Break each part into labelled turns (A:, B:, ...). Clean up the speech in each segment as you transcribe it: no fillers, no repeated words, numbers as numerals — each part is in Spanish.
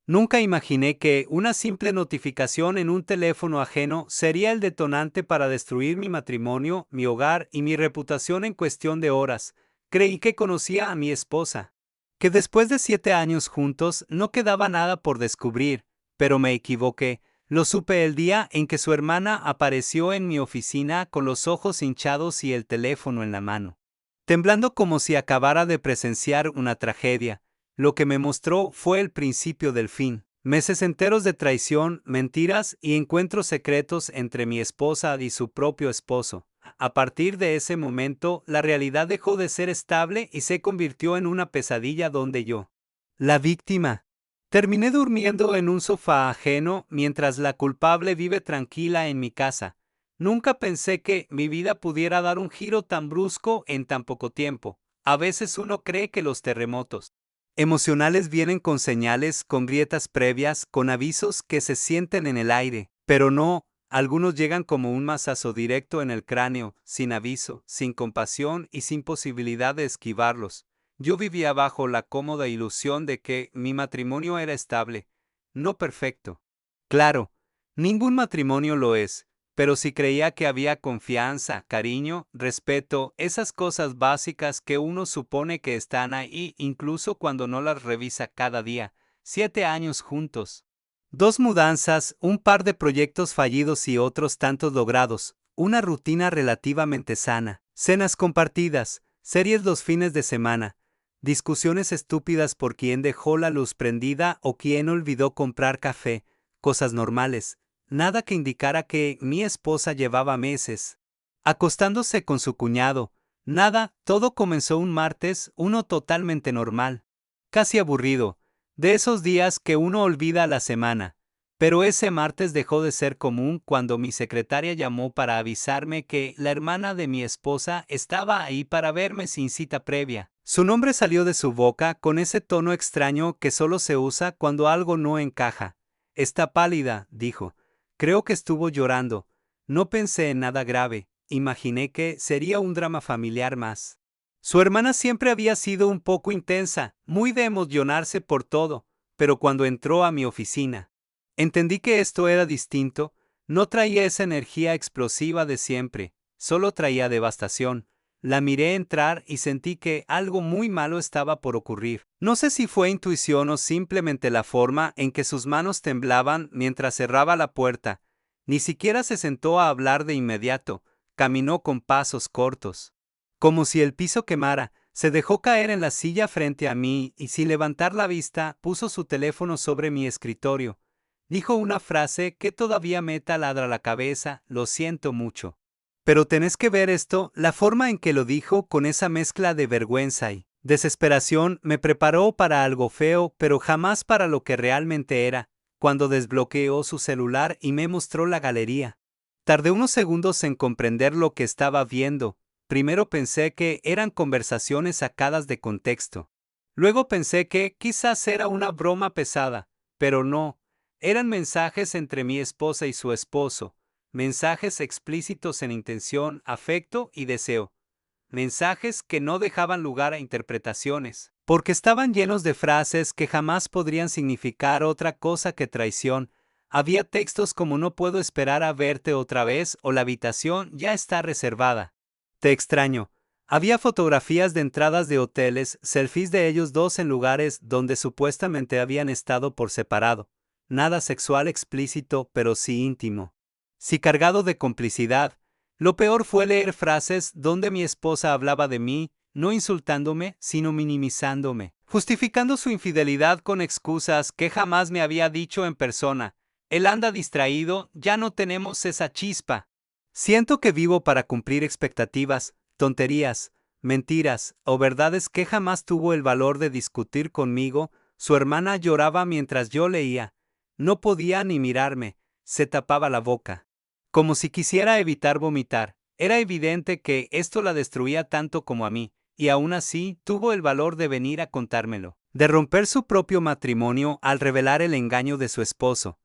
A: Nunca imaginé que una simple notificación en un teléfono ajeno sería el detonante para destruir mi matrimonio, mi hogar y mi reputación en cuestión de horas. Creí que conocía a mi esposa, que después de 7 años juntos no quedaba nada por descubrir, pero me equivoqué. Lo supe el día en que su hermana apareció en mi oficina con los ojos hinchados y el teléfono en la mano, temblando como si acabara de presenciar una tragedia. Lo que me mostró fue el principio del fin. Meses enteros de traición, mentiras y encuentros secretos entre mi esposa y su propio esposo. A partir de ese momento, la realidad dejó de ser estable y se convirtió en una pesadilla donde yo, la víctima, terminé durmiendo en un sofá ajeno mientras la culpable vive tranquila en mi casa. Nunca pensé que mi vida pudiera dar un giro tan brusco en tan poco tiempo. A veces uno cree que los terremotos emocionales vienen con señales, con grietas previas, con avisos que se sienten en el aire, pero no, algunos llegan como un mazazo directo en el cráneo, sin aviso, sin compasión y sin posibilidad de esquivarlos. Yo vivía bajo la cómoda ilusión de que mi matrimonio era estable, no perfecto. Claro, ningún matrimonio lo es, pero sí creía que había confianza, cariño, respeto, esas cosas básicas que uno supone que están ahí incluso cuando no las revisa cada día. 7 años juntos. 2 mudanzas, un par de proyectos fallidos y otros tantos logrados, una rutina relativamente sana, cenas compartidas, series los fines de semana, discusiones estúpidas por quién dejó la luz prendida o quién olvidó comprar café, cosas normales. Nada que indicara que mi esposa llevaba meses acostándose con su cuñado. Nada, todo comenzó un martes, uno totalmente normal. Casi aburrido, de esos días que uno olvida a la semana. Pero ese martes dejó de ser común cuando mi secretaria llamó para avisarme que la hermana de mi esposa estaba ahí para verme sin cita previa. Su nombre salió de su boca con ese tono extraño que solo se usa cuando algo no encaja. Está pálida, dijo. Creo que estuvo llorando. No pensé en nada grave, imaginé que sería un drama familiar más. Su hermana siempre había sido un poco intensa, muy de emocionarse por todo, pero cuando entró a mi oficina, entendí que esto era distinto, no traía esa energía explosiva de siempre, solo traía devastación. La miré entrar y sentí que algo muy malo estaba por ocurrir. No sé si fue intuición o simplemente la forma en que sus manos temblaban mientras cerraba la puerta. Ni siquiera se sentó a hablar de inmediato, caminó con pasos cortos. Como si el piso quemara, se dejó caer en la silla frente a mí y sin levantar la vista puso su teléfono sobre mi escritorio. Dijo una frase que todavía me taladra la cabeza, lo siento mucho. Pero tenés que ver esto, la forma en que lo dijo con esa mezcla de vergüenza y desesperación me preparó para algo feo, pero jamás para lo que realmente era, cuando desbloqueó su celular y me mostró la galería. Tardé unos segundos en comprender lo que estaba viendo. Primero pensé que eran conversaciones sacadas de contexto. Luego pensé que quizás era una broma pesada, pero no. Eran mensajes entre mi esposa y su esposo. Mensajes explícitos en intención, afecto y deseo. Mensajes que no dejaban lugar a interpretaciones, porque estaban llenos de frases que jamás podrían significar otra cosa que traición. Había textos como no puedo esperar a verte otra vez o la habitación ya está reservada. Te extraño. Había fotografías de entradas de hoteles, selfies de ellos dos en lugares donde supuestamente habían estado por separado. Nada sexual explícito, pero sí íntimo. Sí cargado de complicidad. Lo peor fue leer frases donde mi esposa hablaba de mí, no insultándome, sino minimizándome, justificando su infidelidad con excusas que jamás me había dicho en persona. Él anda distraído, ya no tenemos esa chispa. Siento que vivo para cumplir expectativas, tonterías, mentiras o verdades que jamás tuvo el valor de discutir conmigo. Su hermana lloraba mientras yo leía. No podía ni mirarme, se tapaba la boca, como si quisiera evitar vomitar. Era evidente que esto la destruía tanto como a mí, y aún así tuvo el valor de venir a contármelo, de romper su propio matrimonio al revelar el engaño de su esposo.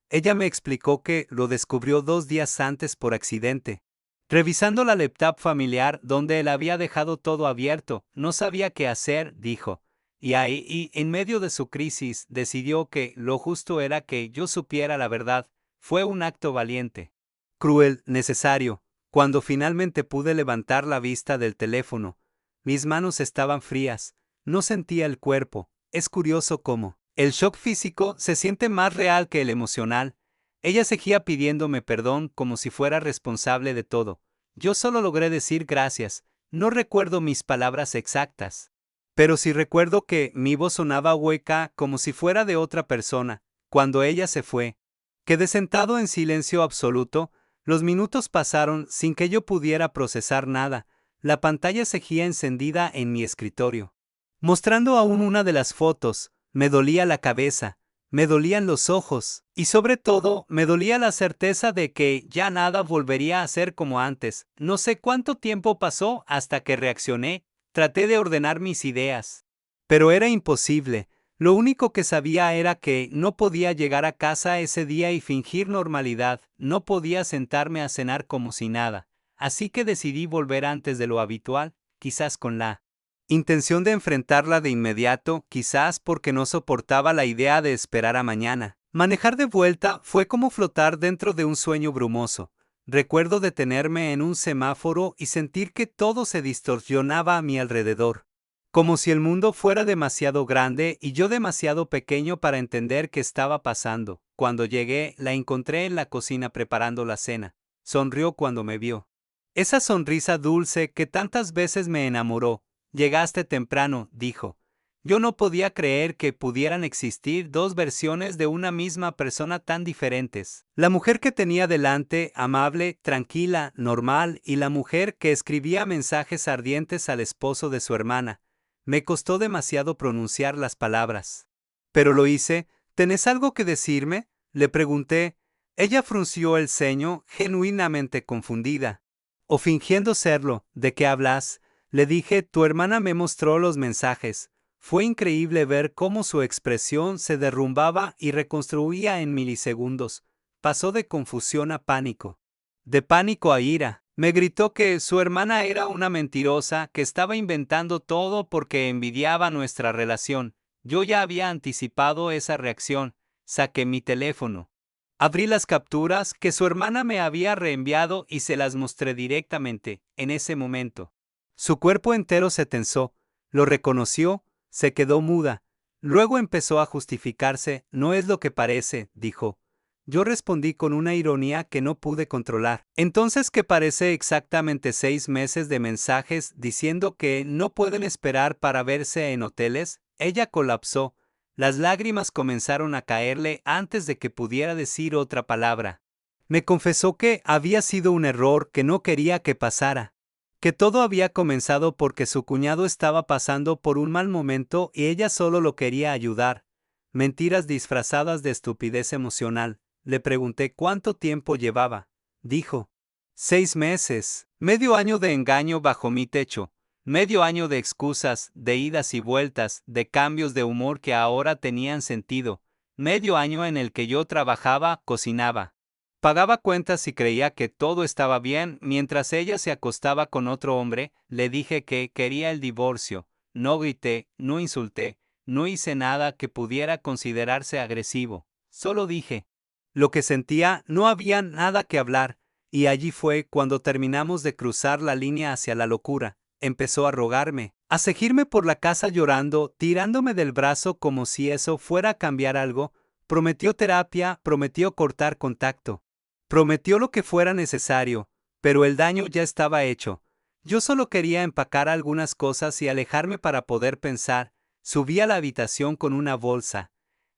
A: Ella me explicó que lo descubrió 2 días antes por accidente. Revisando la laptop familiar donde él había dejado todo abierto, no sabía qué hacer, dijo. Y ahí, en medio de su crisis, decidió que lo justo era que yo supiera la verdad. Fue un acto valiente. Cruel, necesario. Cuando finalmente pude levantar la vista del teléfono, mis manos estaban frías. No sentía el cuerpo. Es curioso cómo el shock físico se siente más real que el emocional. Ella seguía pidiéndome perdón como si fuera responsable de todo. Yo solo logré decir gracias. No recuerdo mis palabras exactas. Pero sí recuerdo que mi voz sonaba hueca como si fuera de otra persona. Cuando ella se fue, quedé sentado en silencio absoluto. Los minutos pasaron sin que yo pudiera procesar nada. La pantalla seguía encendida en mi escritorio, mostrando aún una de las fotos. Me dolía la cabeza, me dolían los ojos, y sobre todo, me dolía la certeza de que ya nada volvería a ser como antes. No sé cuánto tiempo pasó hasta que reaccioné. Traté de ordenar mis ideas, pero era imposible. Lo único que sabía era que no podía llegar a casa ese día y fingir normalidad. No podía sentarme a cenar como si nada. Así que decidí volver antes de lo habitual, quizás con la intención de enfrentarla de inmediato, quizás porque no soportaba la idea de esperar a mañana. Manejar de vuelta fue como flotar dentro de un sueño brumoso. Recuerdo detenerme en un semáforo y sentir que todo se distorsionaba a mi alrededor, como si el mundo fuera demasiado grande y yo demasiado pequeño para entender qué estaba pasando. Cuando llegué, la encontré en la cocina preparando la cena. Sonrió cuando me vio. Esa sonrisa dulce que tantas veces me enamoró. Llegaste temprano, dijo. Yo no podía creer que pudieran existir dos versiones de una misma persona tan diferentes. La mujer que tenía delante, amable, tranquila, normal, y la mujer que escribía mensajes ardientes al esposo de su hermana. Me costó demasiado pronunciar las palabras. Pero lo hice. ¿Tenés algo que decirme?, le pregunté. Ella frunció el ceño, genuinamente confundida. O fingiendo serlo. ¿De qué hablas?, le dije. Tu hermana me mostró los mensajes. Fue increíble ver cómo su expresión se derrumbaba y reconstruía en milisegundos. Pasó de confusión a pánico. De pánico a ira. Me gritó que su hermana era una mentirosa, que estaba inventando todo porque envidiaba nuestra relación. Yo ya había anticipado esa reacción. Saqué mi teléfono. Abrí las capturas que su hermana me había reenviado y se las mostré directamente, en ese momento. Su cuerpo entero se tensó. Lo reconoció. Se quedó muda. Luego empezó a justificarse. No es lo que parece, dijo. Yo respondí con una ironía que no pude controlar. Entonces, ¿qué parece? Exactamente 6 meses de mensajes diciendo que no pueden esperar para verse en hoteles. Ella colapsó. Las lágrimas comenzaron a caerle antes de que pudiera decir otra palabra. Me confesó que había sido un error, que no quería que pasara, que todo había comenzado porque su cuñado estaba pasando por un mal momento y ella solo lo quería ayudar. Mentiras disfrazadas de estupidez emocional. Le pregunté cuánto tiempo llevaba. Dijo: 6 meses. Medio año de engaño bajo mi techo. Medio año de excusas, de idas y vueltas, de cambios de humor que ahora tenían sentido. Medio año en el que yo trabajaba, cocinaba, pagaba cuentas y creía que todo estaba bien mientras ella se acostaba con otro hombre. Le dije que quería el divorcio. No grité, no insulté, no hice nada que pudiera considerarse agresivo. Solo dije lo que sentía. No había nada que hablar. Y allí fue cuando terminamos de cruzar la línea hacia la locura. Empezó a rogarme, a seguirme por la casa llorando, tirándome del brazo como si eso fuera a cambiar algo. Prometió terapia, prometió cortar contacto. Prometió lo que fuera necesario, pero el daño ya estaba hecho. Yo solo quería empacar algunas cosas y alejarme para poder pensar. Subí a la habitación con una bolsa.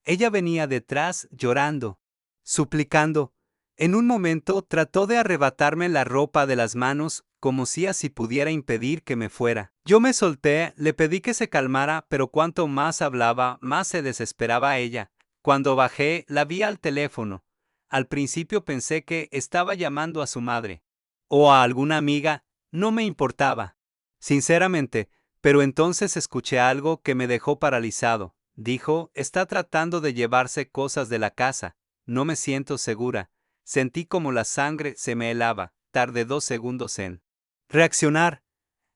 A: Ella venía detrás, llorando, suplicando. En un momento trató de arrebatarme la ropa de las manos, como si así pudiera impedir que me fuera. Yo me solté, le pedí que se calmara, pero cuanto más hablaba, más se desesperaba ella. Cuando bajé, la vi al teléfono. Al principio pensé que estaba llamando a su madre o a alguna amiga. No me importaba, sinceramente, pero entonces escuché algo que me dejó paralizado. Dijo: está tratando de llevarse cosas de la casa. No me siento segura. Sentí como la sangre se me helaba. Tardé 2 segundos en reaccionar.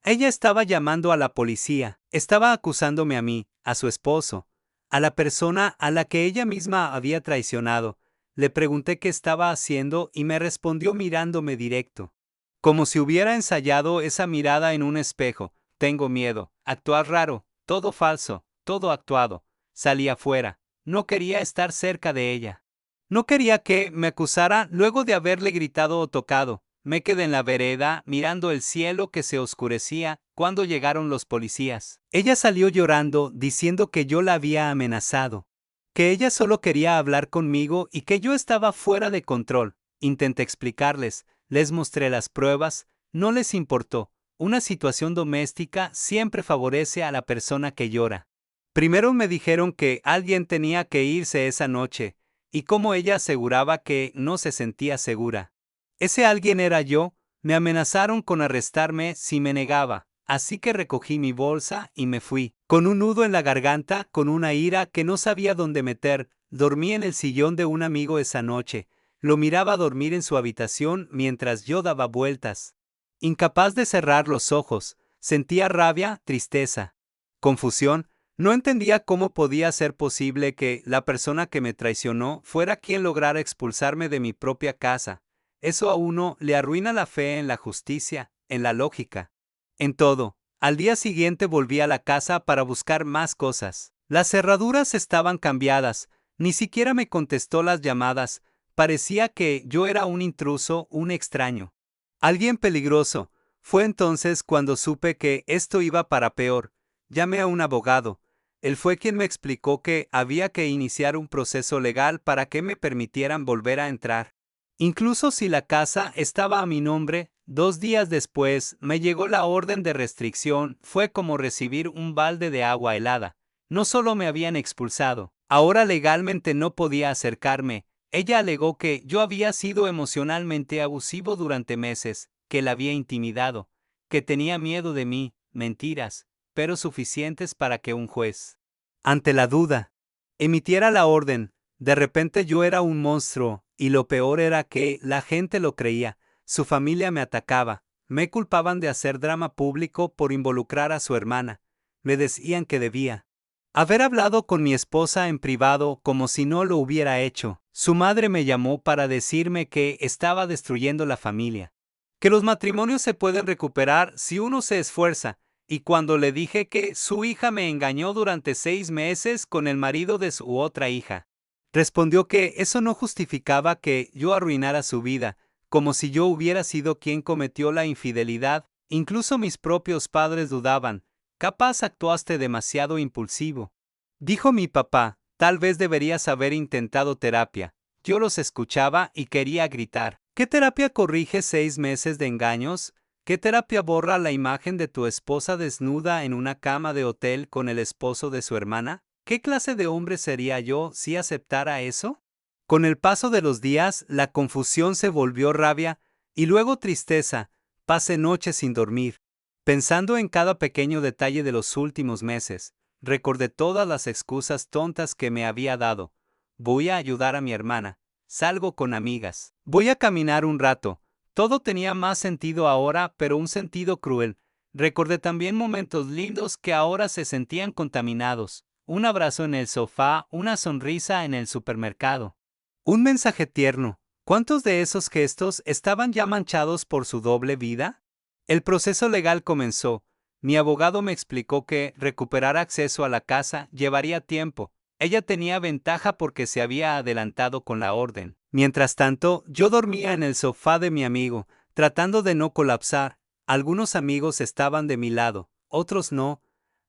A: Ella estaba llamando a la policía, estaba acusándome a mí, a su esposo, a la persona a la que ella misma había traicionado. Le pregunté qué estaba haciendo y me respondió mirándome directo. Como si hubiera ensayado esa mirada en un espejo. Tengo miedo, actuar raro, todo falso, todo actuado. Salí afuera. No quería estar cerca de ella. No quería que me acusara luego de haberle gritado o tocado. Me quedé en la vereda mirando el cielo que se oscurecía cuando llegaron los policías. Ella salió llorando diciendo que yo la había amenazado, que ella solo quería hablar conmigo y que yo estaba fuera de control. Intenté explicarles, les mostré las pruebas, no les importó. Una situación doméstica siempre favorece a la persona que llora. Primero me dijeron que alguien tenía que irse esa noche, y como ella aseguraba que no se sentía segura. Ese alguien era yo. Me amenazaron con arrestarme si me negaba, así que recogí mi bolsa y me fui. Con un nudo en la garganta, con una ira que no sabía dónde meter, dormí en el sillón de un amigo esa noche. Lo miraba dormir en su habitación mientras yo daba vueltas. Incapaz de cerrar los ojos, sentía rabia, tristeza, confusión. No entendía cómo podía ser posible que la persona que me traicionó fuera quien lograra expulsarme de mi propia casa. Eso a uno le arruina la fe en la justicia, en la lógica, en todo. Al día siguiente volví a la casa para buscar más cosas. Las cerraduras estaban cambiadas, ni siquiera me contestó las llamadas. Parecía que yo era un intruso, un extraño. Alguien peligroso. Fue entonces cuando supe que esto iba para peor. Llamé a un abogado. Él fue quien me explicó que había que iniciar un proceso legal para que me permitieran volver a entrar. Incluso si la casa estaba a mi nombre, 2 días después me llegó la orden de restricción. Fue como recibir un balde de agua helada. No solo me habían expulsado, ahora legalmente no podía acercarme. Ella alegó que yo había sido emocionalmente abusivo durante meses, que la había intimidado, que tenía miedo de mí, mentiras, pero suficientes para que un juez, ante la duda, emitiera la orden. De repente yo era un monstruo, y lo peor era que la gente lo creía. Su familia me atacaba, me culpaban de hacer drama público por involucrar a su hermana. Me decían que debía haber hablado con mi esposa en privado como si no lo hubiera hecho. Su madre me llamó para decirme que estaba destruyendo la familia, que los matrimonios se pueden recuperar si uno se esfuerza, y cuando le dije que su hija me engañó durante 6 meses con el marido de su otra hija, respondió que eso no justificaba que yo arruinara su vida, como si yo hubiera sido quien cometió la infidelidad. Incluso mis propios padres dudaban. Capaz actuaste demasiado impulsivo, dijo mi papá. Tal vez deberías haber intentado terapia. Yo los escuchaba y quería gritar. ¿Qué terapia corrige 6 meses de engaños? ¿Qué terapia borra la imagen de tu esposa desnuda en una cama de hotel con el esposo de su hermana? ¿Qué clase de hombre sería yo si aceptara eso? Con el paso de los días, la confusión se volvió rabia y luego tristeza. Pasé noches sin dormir, pensando en cada pequeño detalle de los últimos meses. Recordé todas las excusas tontas que me había dado. Voy a ayudar a mi hermana. Salgo con amigas. Voy a caminar un rato. Todo tenía más sentido ahora, pero un sentido cruel. Recordé también momentos lindos que ahora se sentían contaminados. Un abrazo en el sofá, una sonrisa en el supermercado. Un mensaje tierno. ¿Cuántos de esos gestos estaban ya manchados por su doble vida? El proceso legal comenzó. Mi abogado me explicó que recuperar acceso a la casa llevaría tiempo. Ella tenía ventaja porque se había adelantado con la orden. Mientras tanto, yo dormía en el sofá de mi amigo, tratando de no colapsar. Algunos amigos estaban de mi lado, otros no.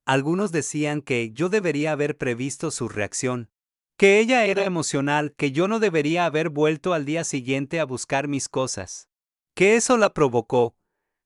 A: Algunos decían que yo debería haber previsto su reacción, que ella era emocional, que yo no debería haber vuelto al día siguiente a buscar mis cosas, que eso la provocó.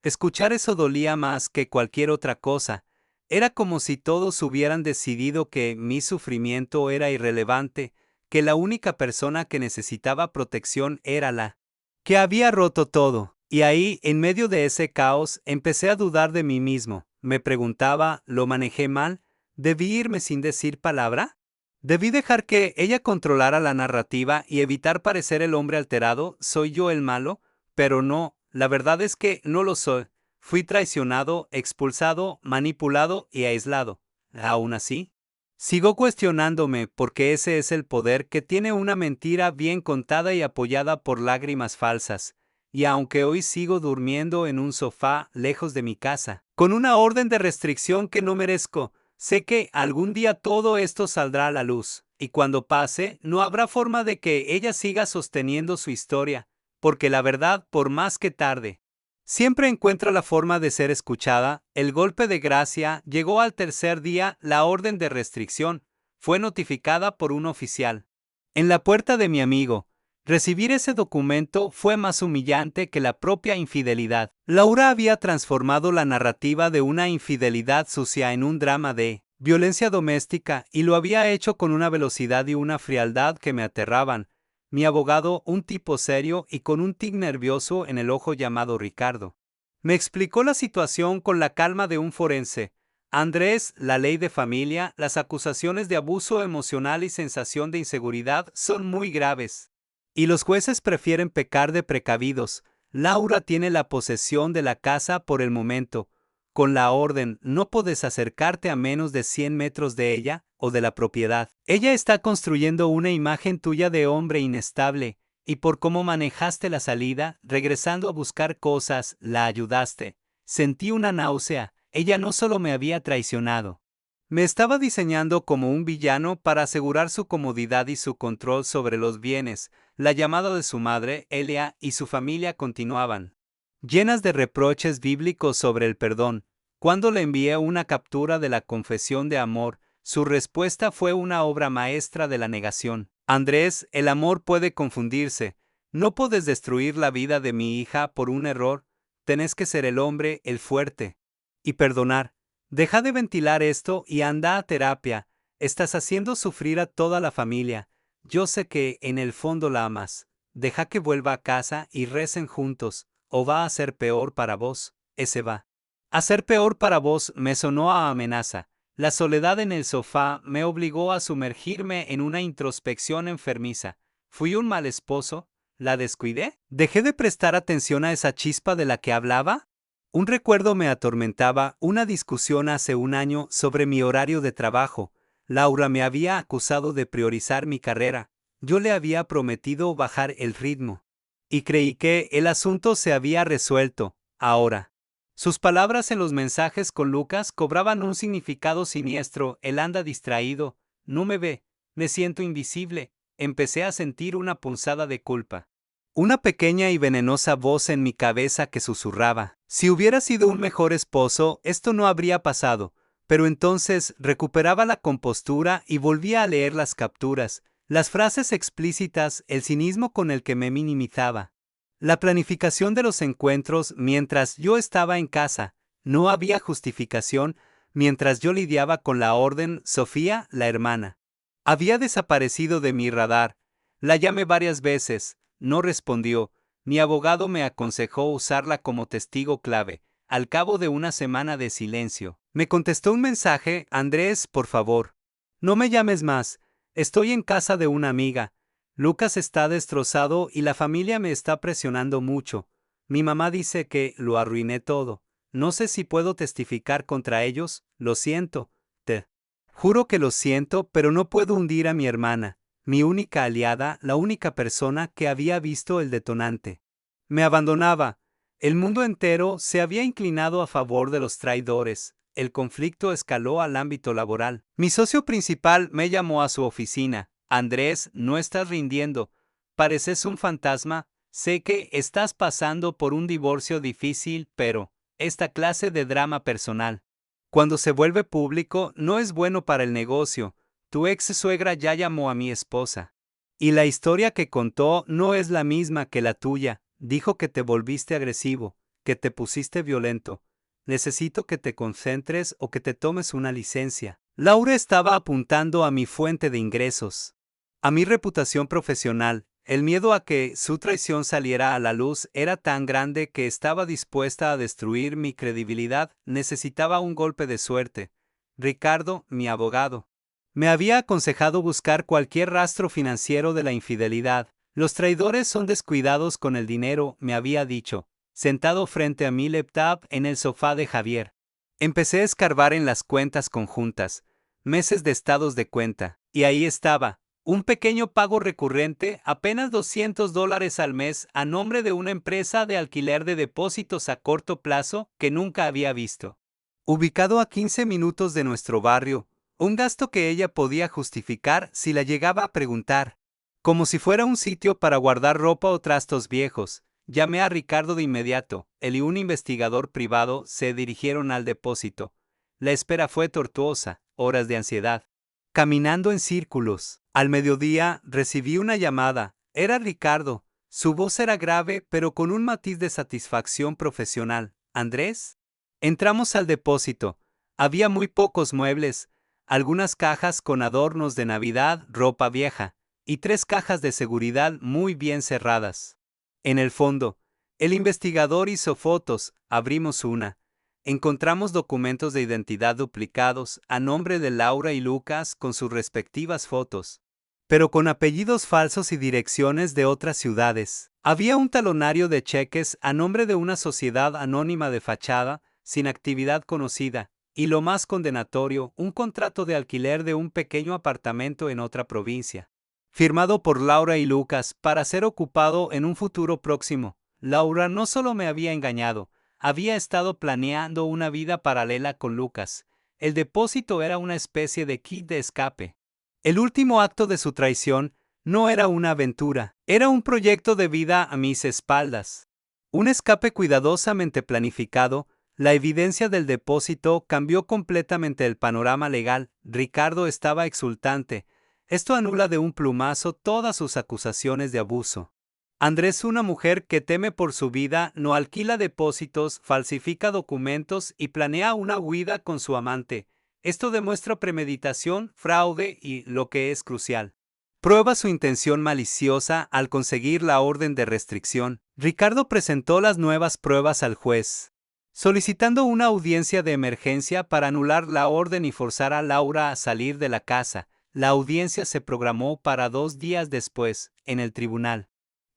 A: Escuchar eso dolía más que cualquier otra cosa. Era como si todos hubieran decidido que mi sufrimiento era irrelevante, que la única persona que necesitaba protección era la que había roto todo. Y ahí, en medio de ese caos, empecé a dudar de mí mismo. Me preguntaba, ¿lo manejé mal? ¿Debí irme sin decir palabra? ¿Debí dejar que ella controlara la narrativa y evitar parecer el hombre alterado? ¿Soy yo el malo? Pero no, la verdad es que no lo soy. Fui traicionado, expulsado, manipulado y aislado. Aún así, sigo cuestionándome porque ese es el poder que tiene una mentira bien contada y apoyada por lágrimas falsas. Y aunque hoy sigo durmiendo en un sofá lejos de mi casa, con una orden de restricción que no merezco, sé que algún día todo esto saldrá a la luz, y cuando pase, no habrá forma de que ella siga sosteniendo su historia, porque la verdad, por más que tarde, siempre encuentra la forma de ser escuchada. El golpe de gracia llegó al tercer día. La orden de restricción fue notificada por un oficial en la puerta de mi amigo. Recibir ese documento fue más humillante que la propia infidelidad. Laura había transformado la narrativa de una infidelidad sucia en un drama de violencia doméstica y lo había hecho con una velocidad y una frialdad que me aterraban. Mi abogado, un tipo serio y con un tic nervioso en el ojo llamado Ricardo, me explicó la situación con la calma de un forense. Andrés, la ley de familia, las acusaciones de abuso emocional y sensación de inseguridad son muy graves. Y los jueces prefieren pecar de precavidos. Laura tiene la posesión de la casa por el momento. Con la orden, no puedes acercarte a menos de 100 metros de ella o de la propiedad. Ella está construyendo una imagen tuya de hombre inestable, y por cómo manejaste la salida, regresando a buscar cosas, la ayudaste. Sentí una náusea. Ella no solo me había traicionado, me estaba diseñando como un villano para asegurar su comodidad y su control sobre los bienes. La llamada de su madre, Elia, y su familia continuaban, llenas de reproches bíblicos sobre el perdón. Cuando le envié una captura de la confesión de amor, su respuesta fue una obra maestra de la negación. Andrés, el amor puede confundirse. No puedes destruir la vida de mi hija por un error. Tenés que ser el hombre, el fuerte. Y perdonar. Deja de ventilar esto y anda a terapia. Estás haciendo sufrir a toda la familia. Yo sé que en el fondo la amas. Deja que vuelva a casa y recen juntos, o va a ser peor para vos. Ese va a ser peor para vos me sonó a amenaza. La soledad en el sofá me obligó a sumergirme en una introspección enfermiza. ¿Fui un mal esposo? ¿La descuidé? ¿Dejé de prestar atención a esa chispa de la que hablaba? Un recuerdo me atormentaba, una discusión hace un año sobre mi horario de trabajo. Laura me había acusado de priorizar mi carrera. Yo le había prometido bajar el ritmo. Y creí que el asunto se había resuelto. Ahora, sus palabras en los mensajes con Lucas cobraban un significado siniestro. Él anda distraído, no me ve, me siento invisible. Empecé a sentir una punzada de culpa. Una pequeña y venenosa voz en mi cabeza que susurraba: si hubiera sido un mejor esposo, esto no habría pasado. Pero entonces recuperaba la compostura y volvía a leer las capturas, las frases explícitas, el cinismo con el que me minimizaba. La planificación de los encuentros mientras yo estaba en casa. No había justificación mientras yo lidiaba con la orden. Sofía, la hermana, había desaparecido de mi radar. La llamé varias veces. No respondió. Mi abogado me aconsejó usarla como testigo clave. Al cabo de una semana de silencio, me contestó un mensaje: Andrés, por favor, no me llames más. Estoy en casa de una amiga. Lucas está destrozado y la familia me está presionando mucho. Mi mamá dice que lo arruiné todo. No sé si puedo testificar contra ellos. Lo siento. Te juro que lo siento, pero no puedo hundir a mi hermana, mi única aliada, la única persona que había visto el detonante. Me abandonaba. El mundo entero se había inclinado a favor de los traidores. El conflicto escaló al ámbito laboral. Mi socio principal me llamó a su oficina. Andrés, no estás rindiendo. Pareces un fantasma. Sé que estás pasando por un divorcio difícil, pero esta clase de drama personal, cuando se vuelve público, no es bueno para el negocio. Tu ex suegra ya llamó a mi esposa. Y la historia que contó no es la misma que la tuya. Dijo que te volviste agresivo, que te pusiste violento. Necesito que te concentres o que te tomes una licencia. Laura estaba apuntando a mi fuente de ingresos, a mi reputación profesional. El miedo a que su traición saliera a la luz era tan grande que estaba dispuesta a destruir mi credibilidad. Necesitaba un golpe de suerte. Ricardo, mi abogado, me había aconsejado buscar cualquier rastro financiero de la infidelidad. Los traidores son descuidados con el dinero, me había dicho. sentado frente a mi laptop en el sofá de Javier. Empecé a escarbar en las cuentas conjuntas, meses de estados de cuenta, y ahí estaba, un pequeño pago recurrente, apenas $200 al mes, a nombre de una empresa de alquiler de depósitos a corto plazo que nunca había visto. Ubicado a 15 minutos de nuestro barrio, un gasto que ella podía justificar si la llegaba a preguntar. Como si fuera un sitio para guardar ropa o trastos viejos, llamé a Ricardo de inmediato. Él y un investigador privado se dirigieron al depósito. La espera fue tortuosa, horas de ansiedad. Caminando en círculos. Al mediodía recibí una llamada. Era Ricardo. Su voz era grave, pero con un matiz de satisfacción profesional. ¿Andrés? Entramos al depósito. Había muy pocos muebles, algunas cajas con adornos de Navidad, ropa vieja, y 3 cajas de seguridad muy bien cerradas. En el fondo, el investigador hizo fotos, abrimos una. Encontramos documentos de identidad duplicados a nombre de Laura y Lucas con sus respectivas fotos, pero con apellidos falsos y direcciones de otras ciudades. Había un talonario de cheques a nombre de una sociedad anónima de fachada, sin actividad conocida, y lo más condenatorio, un contrato de alquiler de un pequeño apartamento en otra provincia, firmado por Laura y Lucas para ser ocupado en un futuro próximo. Laura no solo me había engañado, había estado planeando una vida paralela con Lucas. El depósito era una especie de kit de escape. El último acto de su traición no era una aventura, era un proyecto de vida a mis espaldas. Un escape cuidadosamente planificado. La evidencia del depósito cambió completamente el panorama legal. Ricardo estaba exultante. Esto anula de un plumazo todas sus acusaciones de abuso. Andrés, una mujer que teme por su vida, no alquila depósitos, falsifica documentos y planea una huida con su amante. Esto demuestra premeditación, fraude y, lo que es crucial, prueba su intención maliciosa al conseguir la orden de restricción. Ricardo presentó las nuevas pruebas al juez, solicitando una audiencia de emergencia para anular la orden y forzar a Laura a salir de la casa. La audiencia se programó para 2 días después, en el tribunal.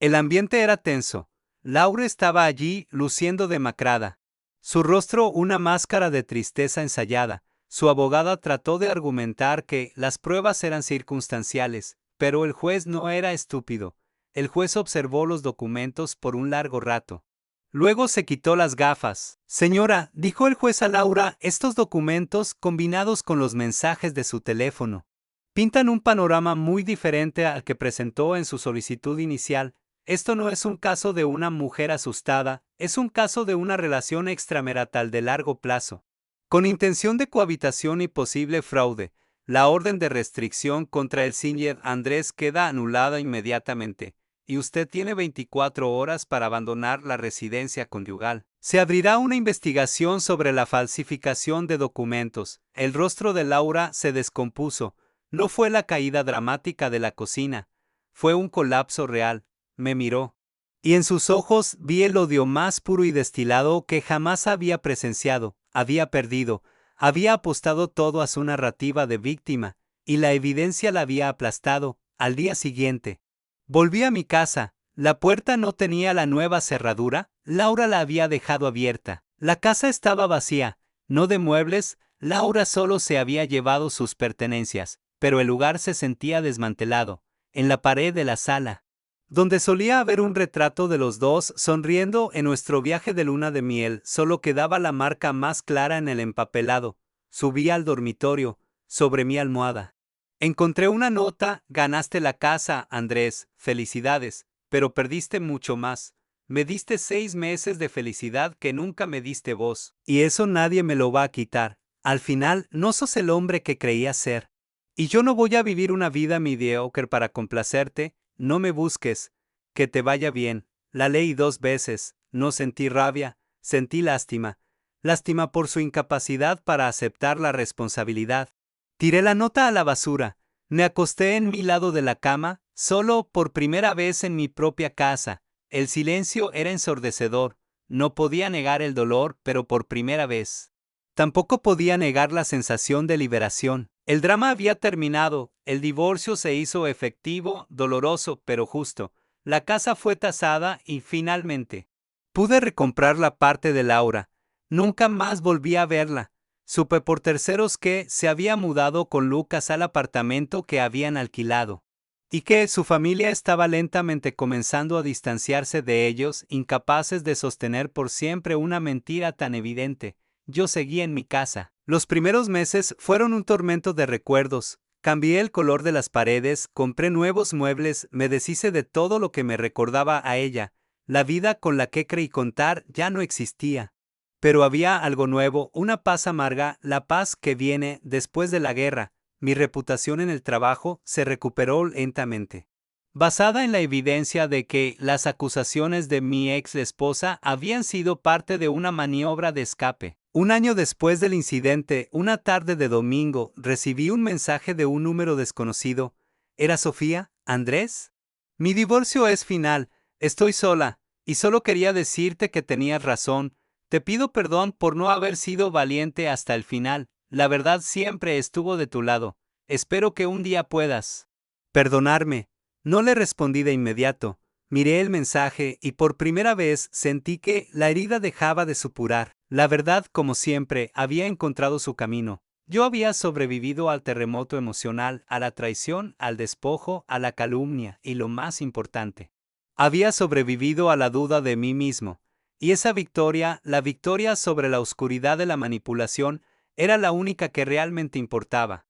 A: El ambiente era tenso. Laura estaba allí, luciendo demacrada. Su rostro una máscara de tristeza ensayada. Su abogada trató de argumentar que las pruebas eran circunstanciales, pero el juez no era estúpido. El juez observó los documentos por un largo rato. Luego se quitó las gafas. Señora, dijo el juez a Laura, estos documentos, combinados con los mensajes de su teléfono, pintan un panorama muy diferente al que presentó en su solicitud inicial. Esto no es un caso de una mujer asustada, es un caso de una relación extramarital de largo plazo, con intención de cohabitación y posible fraude. La orden de restricción contra el señor Andrés queda anulada inmediatamente, y usted tiene 24 horas para abandonar la residencia conyugal. Se abrirá una investigación sobre la falsificación de documentos. El rostro de Laura se descompuso. No fue la caída dramática de la cocina, fue un colapso real. Me miró, y en sus ojos vi el odio más puro y destilado que jamás había presenciado. Había perdido, había apostado todo a su narrativa de víctima, y la evidencia la había aplastado. Al día siguiente, volví a mi casa. La puerta no tenía la nueva cerradura, Laura la había dejado abierta. La casa estaba vacía, no de muebles, Laura solo se había llevado sus pertenencias, pero el lugar se sentía desmantelado. En la pared de la sala, donde solía haber un retrato de los dos sonriendo en nuestro viaje de luna de miel, solo quedaba la marca más clara en el empapelado. Subí al dormitorio, sobre mi almohada. Encontré una nota: ganaste la casa, Andrés, felicidades, pero perdiste mucho más. Me diste 6 meses de felicidad que nunca me diste vos, y eso nadie me lo va a quitar. Al final, no sos el hombre que creías ser. Y yo no voy a vivir una vida mediocre para complacerte. No me busques, que te vaya bien. La leí 2 veces, no sentí rabia, sentí lástima. Lástima por su incapacidad para aceptar la responsabilidad. Tiré la nota a la basura. Me acosté en mi lado de la cama, solo por primera vez en mi propia casa. El silencio era ensordecedor. No podía negar el dolor, pero por primera vez. Tampoco podía negar la sensación de liberación. El drama había terminado, el divorcio se hizo efectivo, doloroso pero justo. La casa fue tasada y finalmente Pude recomprar la parte de Laura. Nunca más volví a verla. Supe por terceros que se había mudado con Lucas al apartamento que habían alquilado. Y que su familia estaba lentamente comenzando a distanciarse de ellos, incapaces de sostener por siempre una mentira tan evidente. Yo seguí en mi casa. Los primeros meses fueron un tormento de recuerdos. Cambié el color de las paredes, compré nuevos muebles, me deshice de todo lo que me recordaba a ella. La vida con la que creí contar ya no existía. Pero había algo nuevo, una paz amarga, la paz que viene después de la guerra. Mi reputación en el trabajo se recuperó lentamente. Basada en la evidencia de que las acusaciones de mi ex esposa habían sido parte de una maniobra de escape. Un año después del incidente, una tarde de domingo, recibí un mensaje de un número desconocido. ¿Era Sofía? ¿Andrés? Mi divorcio es final. Estoy sola, y solo quería decirte que tenías razón. Te pido perdón por no haber sido valiente hasta el final. La verdad siempre estuvo de tu lado. Espero que un día puedas perdonarme. No le respondí de inmediato. Miré el mensaje y por primera vez sentí que la herida dejaba de supurar. La verdad, como siempre, había encontrado su camino. Yo había sobrevivido al terremoto emocional, a la traición, al despojo, a la calumnia y lo más importante, había sobrevivido a la duda de mí mismo. Y esa victoria, la victoria sobre la oscuridad de la manipulación, era la única que realmente importaba.